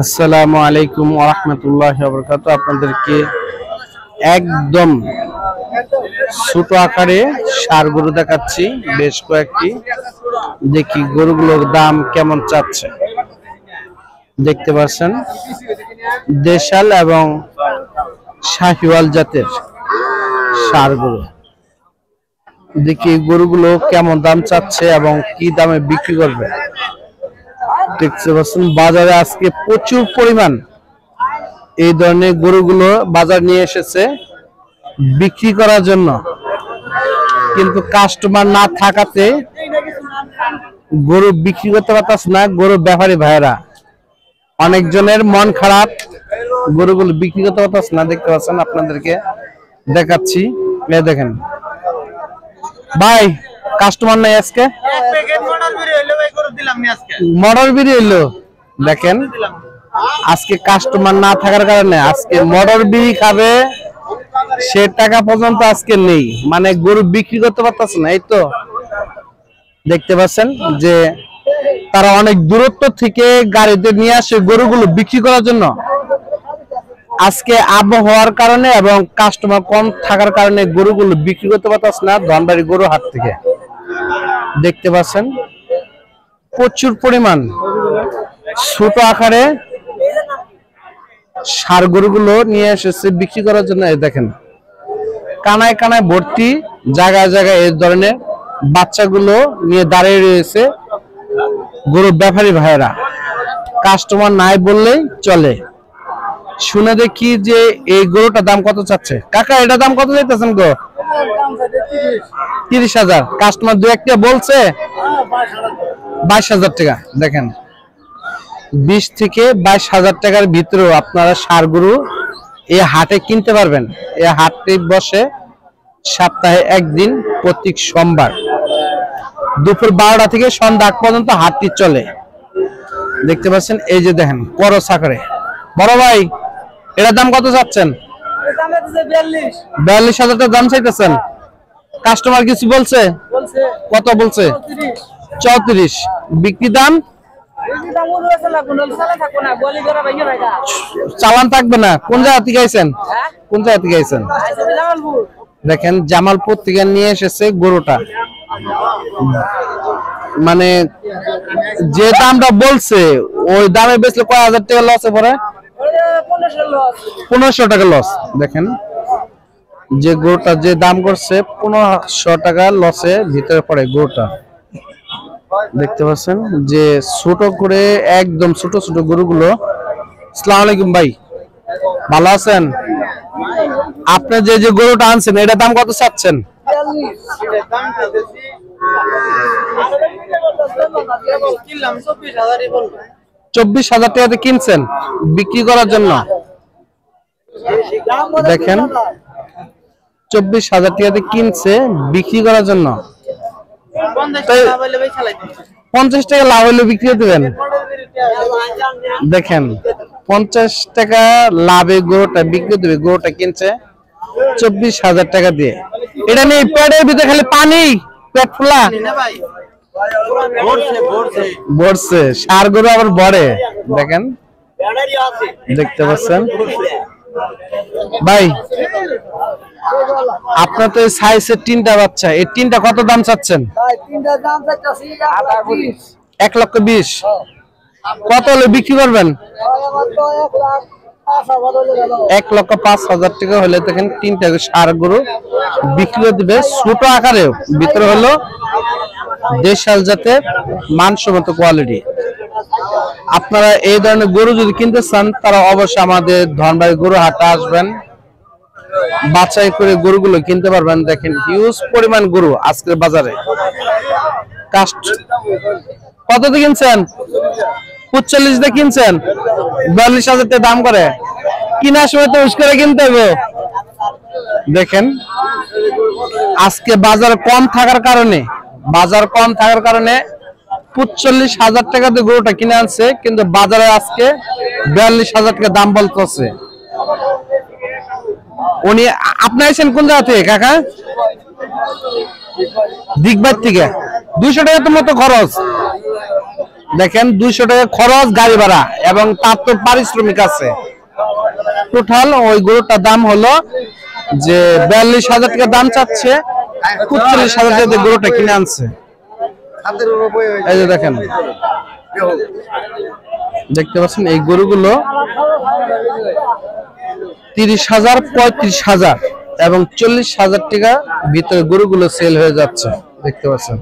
আসসালামু আলাইকুম ওয়া রাহমাতুল্লাহি ওয়া বারাকাতুহু। আপনাদেরকে একদম ছোট আকারে ষাঁড় গরু দেখাচ্ছি, বেশ কয়েকটি। দেখি গরুগুলোর দাম কেমন চাচ্ছে। দেখতে পাচ্ছেন দেশাল এবং শাহিওয়াল জাতের ষাঁড় গরু। দেখি গরুগুলো কেমন দাম চাচ্ছে এবং কি দামে বিক্রি করবে। দেখতে পাচ্ছেন বাজারে আজকে প্রচুর পরিমাণ এই ধরনের গরুগুলো বাজার নিয়ে এসেছে বিক্রি করার জন্য, কিন্তু কাস্টমার না থাকাতে গরু বিক্রি করতে পারতাছে না। গরু ব্যাপারী ভাইরা অনেকজনের মন খারাপ, গরুগুলো বিক্রি করতে পারতাছে না। দেখতে পাচ্ছেন, আপনাদেরকে দেখাচ্ছি। দেখেন ভাই, কাস্টমার নাই আজকে, মডার বিড়ি এলো। দেখেন আজকে কাস্টমার না থাকার কারণে আজকে মডার বিড়ি খাবে সে টাকা পর্যন্ত আজকে নেই, মানে গরু বিক্রি করতে পারতেছে না। এই তো দেখতে পাচ্ছেন যে তারা অনেক দূরত্ব থেকে গাড়িতে নিয়ে আসে গরুগুলো বিক্রি করার জন্য। আজকে আবহাওয়ার কারণে এবং কাস্টমার কম থাকার কারণে গরুগুলো বিক্রি করতে পারতেছে না ধনবাড়ি গরু হাট থেকে। দেখতে পাচ্ছেন প্রচুর পরিমাণ ছোট আকারে ষাঁড় গরুগুলো নিয়ে এসেছে বিক্রি করার জন্য। দেখেন কানায় কানায় ভর্তি, জায়গায় জায়গায় এই ধরনের বাচ্চাগুলো নিয়ে দাঁড়িয়ে রয়েছে গরু ব্যাপারী ভাইয়েরা। কাস্টমার নাই বললেই চলে। শুনে দেখি যে এই গরুটার দাম কত চাচ্ছে। কাকা, এটা দাম কত চাইতেছেন গো? 30,000। কাস্টমার দু একটা বলছে 22,000 টাকা। দেখেন 20 থেকে 22,000 টাকার ভিতরেও আপনারা ষাঁড় গরু এই হাটে কিনতে পারবেন। এই হাটটি বসে সপ্তাহে একদিন, প্রত্যেক সোমবার দুপুর 12টা থেকে সন্ধ্যা আগ পর্যন্ত হাটটি চলে। দেখতে পাচ্ছেন এই যে দেখেন করস আকারে। বড় ভাই, এটার দাম কত চাচ্ছেন? 42,000 টাকা দাম চাইতেছেন। কাস্টমার কিছু বলছে? কত বলছে? 34। বিক্রি দাম চালান থাকবে না। কোন জায়গা থেকে আইছেন? কোন জায়গা থেকে আইছেন? দেখেন জামালপুর থেকে নিয়ে এসেছে গরুটা। মানে যে দামটা বলছে ওই দামে বেচলে কয় হাজার টাকা লসে পড়ে? 1500 টাকা লস। দেখেন যে গরুটা যে দাম করছে 1500 টাকা লসে ভিতরে পড়ে গরুটা। দেখতে পাচ্ছেন যে ছোট করে একদম ছোট ছোট গরুগুলো। আসসালামু আলাইকুম ভাই, ভালো আছেন? আপনি যে যে গরুটা আনছেন এটার দাম কত চাচ্ছেন? 24,000 টাকাতে কিনছেন বিক্রি করার জন্য। দেখেন 24,000 টাকাতে কিনছে বিক্রি করার জন্য। 50 টাকা লাভ হলে বিক্রি দেবেন। দেখেন 50 টাকা লাভে গরুটা বিক্রি দেবে। গরুটা কিনছে 24,000 টাকা দিয়ে। এটা নেই পেটের ভিতরে খালি পানি, পেট ফোলা ভরছে। ষাঁড় গরু আবার বড়ে। দেখেন দেখতে পাচ্ছেন ভাই, আপনার তো সাইজের 3টা বাচ্চা, এই 3টা কত দাম চাচ্ছেন? 1,20,000। কত হলে বিক্রি করবেন? 1,05,000 টাকা হলে দেখেন 3টা ষাঁড় গরু বিক্রি দিবে। ছোট আকারে, ভিতরে হলো দেশাল জাতের মানসম্মত কোয়ালিটি। আপনারা এই ধরনের গরু যদি কিনতে চান তারা অবশ্যই আমাদের ধনবাড়ি গরু হাটে আসবেন, বাছাই করে গরুগুলো কিনতে পারবেন। দেখেন হিউজ পরিমাণ গরু আজকের বাজারে। কত দিয়ে কিনছেন? 45 দিয়ে কিনছেন। 42,000 টাকা দাম করে। কিনার সময় তো উস করে কিনতে হবে। দেখেন আজকে বাজার কম থাকার কারণে 45,000 টাকা দিয়ে গরুটা কিনে আনছে, কিন্তু বাজারে আজকে 42,000 টাকা দাম বলতেছে। উনি আপনি আইছেন কোন জায়গা থেকে কাকা? দিগবাদ থেকে। 200 টাকা তো মতো খরচ। দেখেন 200 টাকা খরচ গাড়ি ভাড়া এবং তার তো পারিশ্রমিক আছে। টোটাল ওই গরুটার দাম হলো যে 42,000 টাকা দাম চাচ্ছে, 45,000 টাকা দিয়ে গরুটা কিনে আনছে। এই যে দেখেন, দেখতে পাচ্ছেন এই গরুগুলো 30,000, 35,000 এবং 40,000 টাকা ভিতরে গরুগুলো সেল হয়ে যাচ্ছে, দেখতে পাচ্ছেন।